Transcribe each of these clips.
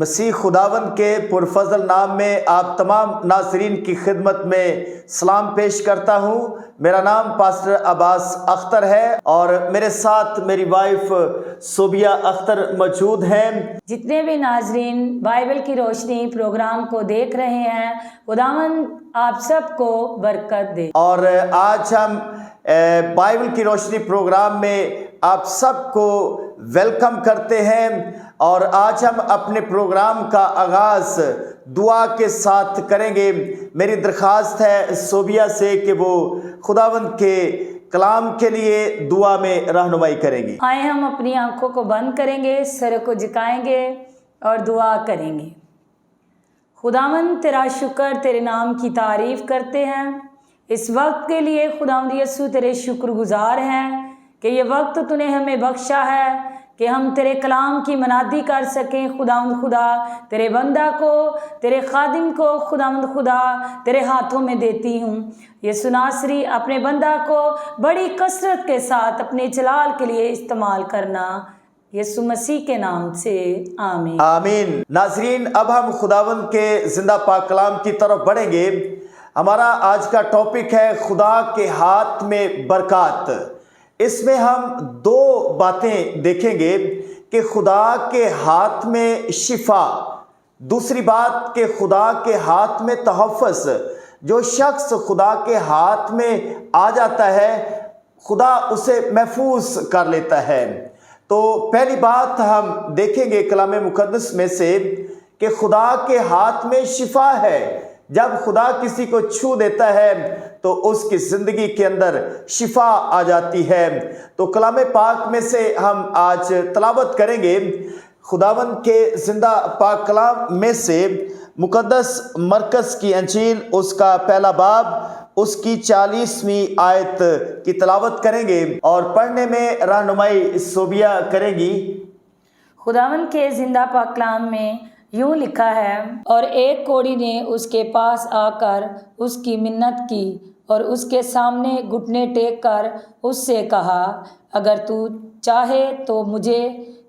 مسیح خداوند کے پرفضل نام میں آپ تمام ناظرین کی خدمت میں سلام پیش کرتا ہوں۔ میرا نام پاسٹر عباس اختر ہے اور میرے ساتھ میری وائف صوبیہ اختر موجود ہیں۔ جتنے بھی ناظرین بائبل کی روشنی پروگرام کو دیکھ رہے ہیں، خداوند آپ سب کو برکت دے۔ اور آج ہم بائبل کی روشنی پروگرام میں آپ سب کو ویلکم کرتے ہیں، اور آج ہم اپنے پروگرام کا آغاز دعا کے ساتھ کریں گے۔ میری درخواست ہے صوبیہ سے کہ وہ خداوند کے کلام کے لیے دعا میں رہنمائی کریں گی۔ آئے ہم اپنی آنکھوں کو بند کریں گے، سر کو جھکائیں گے اور دعا کریں گے۔ خداوند تیرا شکر، تیرے نام کی تعریف کرتے ہیں اس وقت کے لیے۔ خداوند یسوع تیرے شکر گزار ہیں کہ یہ وقت تو نے ہمیں بخشا ہے کہ ہم تیرے کلام کی منادی کر سکیں۔ خداوند خدا تیرے بندہ کو، تیرے خادم کو خداوند خدا تیرے ہاتھوں میں دیتی ہوں۔ یسوع ناصری اپنے بندہ کو بڑی کثرت کے ساتھ اپنے جلال کے لیے استعمال کرنا، یسوع مسیح کے نام سے آمین۔ آمین۔ ناظرین، اب ہم خداوند کے زندہ پاک کلام کی طرف بڑھیں گے۔ ہمارا آج کا ٹاپک ہے خدا کے ہاتھ میں برکات۔ اس میں ہم دو باتیں دیکھیں گے کہ خدا کے ہاتھ میں شفا، دوسری بات کہ خدا کے ہاتھ میں تحفظ۔ جو شخص خدا کے ہاتھ میں آ جاتا ہے، خدا اسے محفوظ کر لیتا ہے۔ تو پہلی بات ہم دیکھیں گے کلام مقدس میں سے کہ خدا کے ہاتھ میں شفا ہے۔ جب خدا کسی کو چھو دیتا ہے تو اس کی زندگی کے اندر شفا آ جاتی ہے۔ تو کلام پاک میں سے ہم آج تلاوت کریں گے خداوند کے زندہ پاک کلام میں سے مقدس مرکز کی انجیل، اس کا پہلا باب، اس کی 40ویں آیت کی تلاوت کریں گے اور پڑھنے میں رہنمائی صوبیہ کریں گی۔ خداوند کے زندہ پاک کلام میں یوں لکھا ہے، اور ایک کوڑی نے اس کے پاس آ کر اس کی منت کی اور اس کے سامنے گھٹنے ٹیک کر اس سے کہا، اگر تو چاہے تو مجھے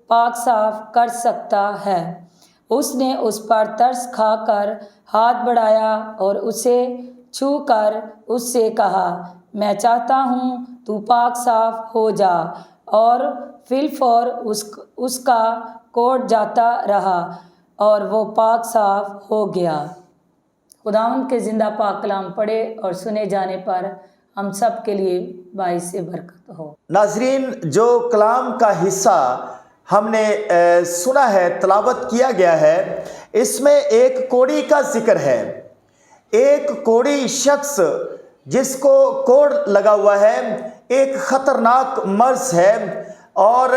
پاک صاف کر سکتا ہے۔ اس نے اس پر ترس کھا کر ہاتھ بڑھایا اور اسے چھو کر اس سے کہا، میں چاہتا ہوں تو پاک صاف ہو جا، اور فی الفور اس کا کوڑ جاتا رہا اور وہ پاک صاف ہو گیا۔ خداوند کے زندہ پاک کلام پڑھے اور سنے جانے پر ہم سب کے لیے باعث برکت ہو۔ ناظرین، جو کلام کا حصہ ہم نے سنا ہے، تلاوت کیا گیا ہے، اس میں ایک کوڑی کا ذکر ہے۔ ایک کوڑی شخص جس کو کوڑ لگا ہوا ہے، ایک خطرناک مرض ہے، اور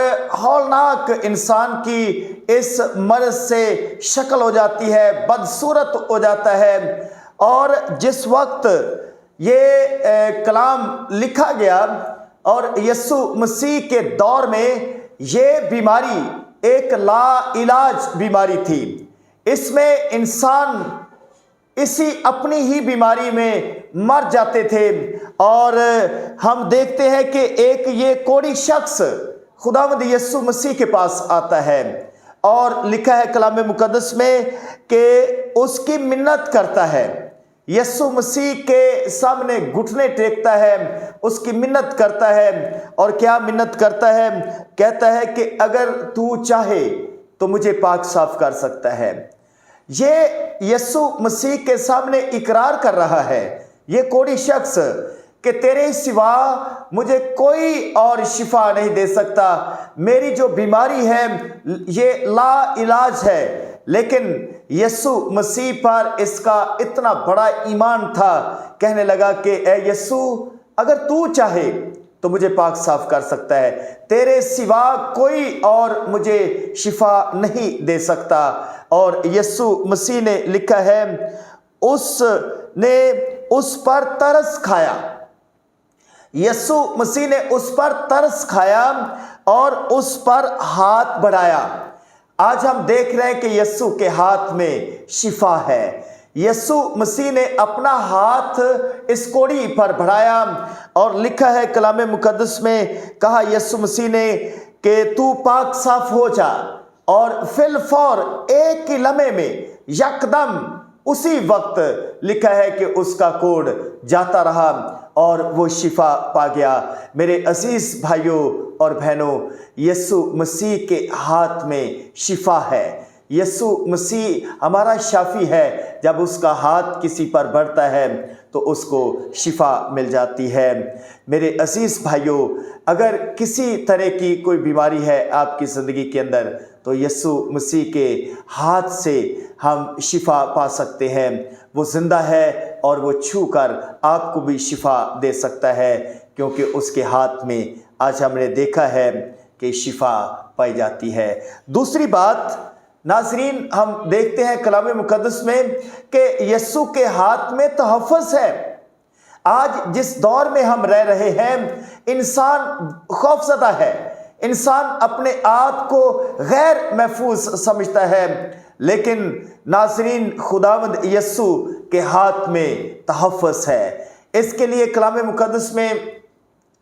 ہولناک انسان کی اس مرض سے شکل ہو جاتی ہے، بدصورت ہو جاتا ہے۔ اور جس وقت یہ کلام لکھا گیا اور یسوع مسیح کے دور میں یہ بیماری ایک لا علاج بیماری تھی۔ اس میں انسان اسی اپنی ہی بیماری میں مر جاتے تھے، اور ہم دیکھتے ہیں کہ ایک یہ کوڑی شخص خداوند یسوع مسیح کے پاس آتا ہے، اور لکھا ہے کلام مقدس میں کہ اس کی منت کرتا ہے، یسوع مسیح کے سامنے گھٹنے ٹیکتا ہے، اس کی منت کرتا ہے۔ اور کیا منت کرتا ہے؟ کہتا ہے کہ اگر تو چاہے تو مجھے پاک صاف کر سکتا ہے۔ یہ یسوع مسیح کے سامنے اقرار کر رہا ہے، یہ کوڑی شخص، کہ تیرے سوا مجھے کوئی اور شفا نہیں دے سکتا۔ میری جو بیماری ہے یہ لا علاج ہے، لیکن یسوع مسیح پر اس کا اتنا بڑا ایمان تھا، کہنے لگا کہ اے یسوع، اگر تو چاہے تو مجھے پاک صاف کر سکتا ہے، تیرے سوا کوئی اور مجھے شفا نہیں دے سکتا۔ اور یسوع مسیح نے لکھا ہے، اس نے اس پر ترس کھایا، یسوع مسیح نے اس پر ترس کھایا اور اس پر ہاتھ بڑھایا۔ آج ہم دیکھ رہے ہیں کہ یسوع کے ہاتھ میں شفا ہے۔ یسوع مسیح نے اپنا ہاتھ اس کوڑی پر بڑھایا، اور لکھا ہے کلام مقدس میں، کہا یسوع مسیح نے کہ تو پاک صاف ہو جا، اور فی الفور ایک ہی لمحے میں یکدم اسی وقت لکھا ہے کہ اس کا کوڑ جاتا رہا اور وہ شفا پا گیا۔ میرے عزیز بھائیوں اور بہنوں، یسوع مسیح کے ہاتھ میں شفا ہے۔ یسوع مسیح ہمارا شافی ہے۔ جب اس کا ہاتھ کسی پر بڑھتا ہے تو اس کو شفا مل جاتی ہے۔ میرے عزیز بھائیوں، اگر کسی طرح کی کوئی بیماری ہے آپ کی زندگی کے اندر تو یسوع مسیح کے ہاتھ سے ہم شفا پا سکتے ہیں۔ وہ زندہ ہے اور وہ چھو کر آپ کو بھی شفا دے سکتا ہے، کیونکہ اس کے ہاتھ میں آج ہم نے دیکھا ہے کہ شفا پائی جاتی ہے۔ دوسری بات ناظرین، ہم دیکھتے ہیں کلام مقدس میں کہ یسوع کے ہاتھ میں تحفظ ہے۔ آج جس دور میں ہم رہ رہے ہیں، انسان خوفزدہ ہے، انسان اپنے آپ کو غیر محفوظ سمجھتا ہے، لیکن ناظرین خداوند یسوع کے ہاتھ میں تحفظ ہے۔ اس کے لیے کلام مقدس میں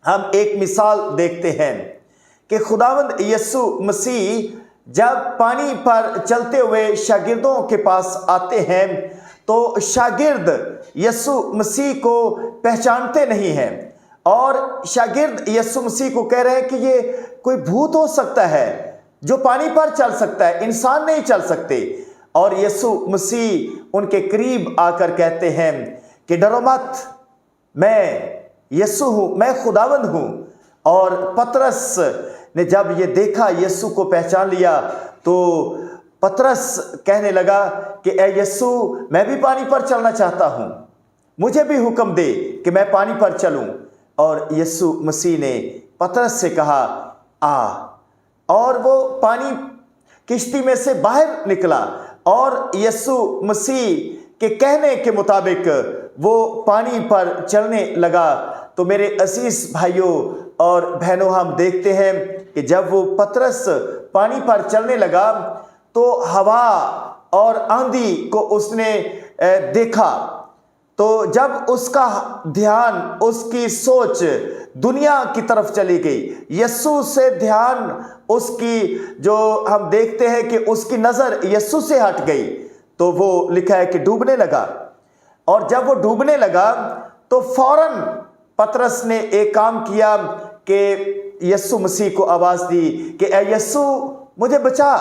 ہم ایک مثال دیکھتے ہیں کہ خداوند یسوع مسیح جب پانی پر چلتے ہوئے شاگردوں کے پاس آتے ہیں تو شاگرد یسوع مسیح کو پہچانتے نہیں ہیں، اور شاگرد یسوع مسیح کو کہہ رہے ہیں کہ یہ کوئی بھوت ہو سکتا ہے جو پانی پر چل سکتا ہے، انسان نہیں چل سکتے۔ اور یسوع مسیح ان کے قریب آ کر کہتے ہیں کہ ڈرو مت، میں یسوع ہوں، میں خداوند ہوں۔ اور پطرس نے جب یہ دیکھا، یسوع کو پہچان لیا، تو پطرس کہنے لگا کہ اے یسوع، میں بھی پانی پر چلنا چاہتا ہوں، مجھے بھی حکم دے کہ میں پانی پر چلوں۔ اور یسوع مسیح نے پطرس سے کہا آ، اور وہ پانی کشتی میں سے باہر نکلا اور یسوع مسیح کے کہنے کے مطابق وہ پانی پر چلنے لگا۔ تو میرے عزیز بھائیوں اور بہنوں، ہم دیکھتے ہیں کہ جب وہ پطرس پانی پر چلنے لگا تو ہوا اور آندھی کو اس نے دیکھا، تو جب اس کا دھیان، اس کی سوچ دنیا کی طرف چلی گئی، یسوع سے دھیان اس کی، جو ہم دیکھتے ہیں کہ اس کی نظر یسوع سے ہٹ گئی، تو وہ لکھا ہے کہ ڈوبنے لگا۔ اور جب وہ ڈوبنے لگا تو فوراً پطرس نے ایک کام کیا کہ یسوع مسیح کو آواز دی کہ اے یسوع، مجھے بچا۔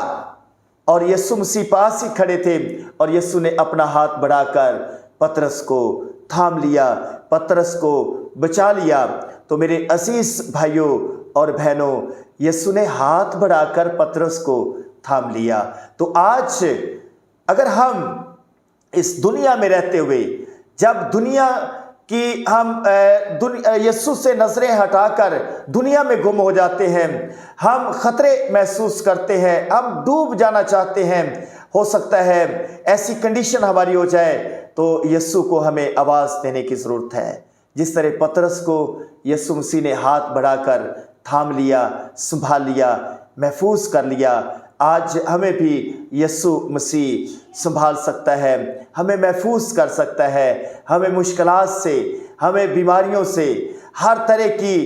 اور یسوع مسیح پاس ہی کھڑے تھے اور یسوع نے اپنا ہاتھ بڑھا کر پطرس کو تھام لیا، پطرس کو بچا لیا۔ تو میرے عزیز بھائیوں اور بہنوں، یسوع نے ہاتھ بڑھا کر پطرس کو تھام لیا۔ تو آج اگر ہم اس دنیا میں رہتے ہوئے، جب دنیا کی ہم یسوع سے نظریں ہٹا کر دنیا میں گم ہو جاتے ہیں، ہم خطرے محسوس کرتے ہیں، ہم ڈوب جانا چاہتے ہیں، ہو سکتا ہے ایسی کنڈیشن ہماری ہو جائے تو یسوع کو ہمیں آواز دینے کی ضرورت ہے۔ جس طرح پطرس کو یسوع مسیح نے ہاتھ بڑھا کر تھام لیا، سنبھال لیا، محفوظ کر لیا، آج ہمیں بھی یسوع مسیح سنبھال سکتا ہے، ہمیں محفوظ کر سکتا ہے، ہمیں مشکلات سے، ہمیں بیماریوں سے، ہر طرح کی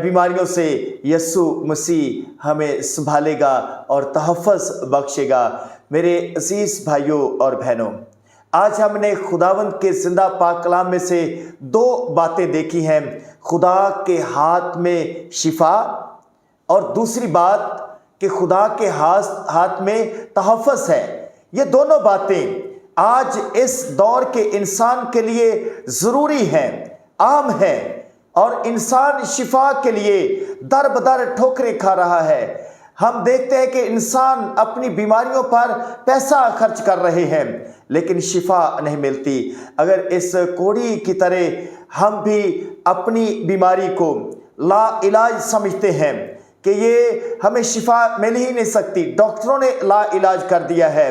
بیماریوں سے یسوع مسیح ہمیں سنبھالے گا اور تحفظ بخشے گا۔ میرے عزیز بھائیوں اور بہنوں، آج ہم نے خداوند کے زندہ پاک کلام میں سے دو باتیں دیکھی ہیں، خدا کے ہاتھ میں شفا، اور دوسری بات کہ خدا کے ہاتھ میں تحفظ ہے۔ یہ دونوں باتیں آج اس دور کے انسان کے لیے ضروری ہیں، عام ہیں، اور انسان شفا کے لیے در بدر ٹھوکریں کھا رہا ہے۔ ہم دیکھتے ہیں کہ انسان اپنی بیماریوں پر پیسہ خرچ کر رہے ہیں لیکن شفا نہیں ملتی۔ اگر اس کوڑی کی طرح ہم بھی اپنی بیماری کو لا علاج سمجھتے ہیں کہ یہ ہمیں شفا مل ہی نہیں سکتی، ڈاکٹروں نے لا علاج کر دیا ہے،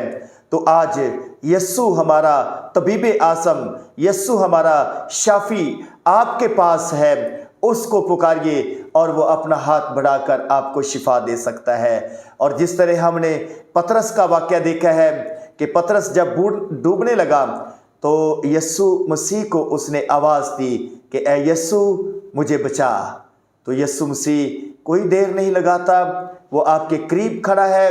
تو آج یسوع ہمارا طبیب اعظم، یسوع ہمارا شافی آپ کے پاس ہے، اس کو پکاریے اور وہ اپنا ہاتھ بڑھا کر آپ کو شفا دے سکتا ہے۔ اور جس طرح ہم نے پطرس کا واقعہ دیکھا ہے کہ پطرس جب ڈوبنے لگا تو یسوع مسیح کو اس نے آواز دی کہ اے یسوع، مجھے بچا۔ تو یسوع مسیح کوئی دیر نہیں لگاتا، وہ آپ کے قریب کھڑا ہے